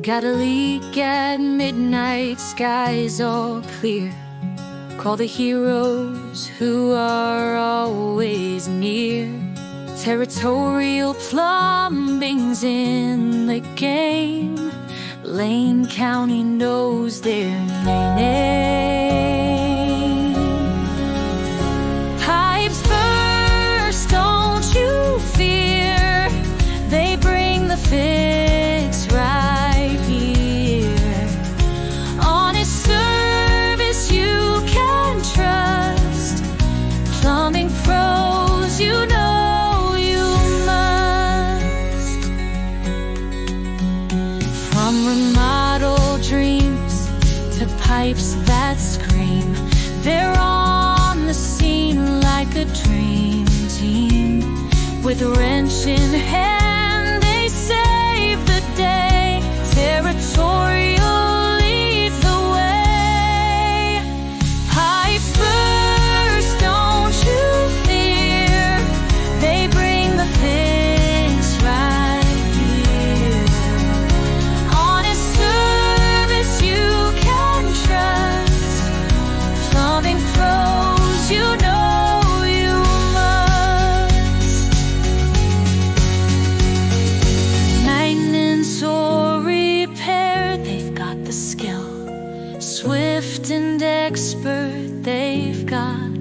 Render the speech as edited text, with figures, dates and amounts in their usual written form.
Got a leak at midnight, skies all clear. Call the heroes who are always near. Territorial plumbing's in the game. Lane County knows their name. Pipes burst, don't you fear. They bring the fix right here. Honest service you can trust. Plumbing pros, you know you must. From remodel dreams to pipes that scream, they're on the scene like a dream team. With a wrench in hand, they save the day. Territorial leads the way. Pipes burst, don't you fear. They bring the fix right here. Honest service you can trust. Plumbing pros, you know you must. Maintenance or repair, they've got the skill. Swift and expert, they've got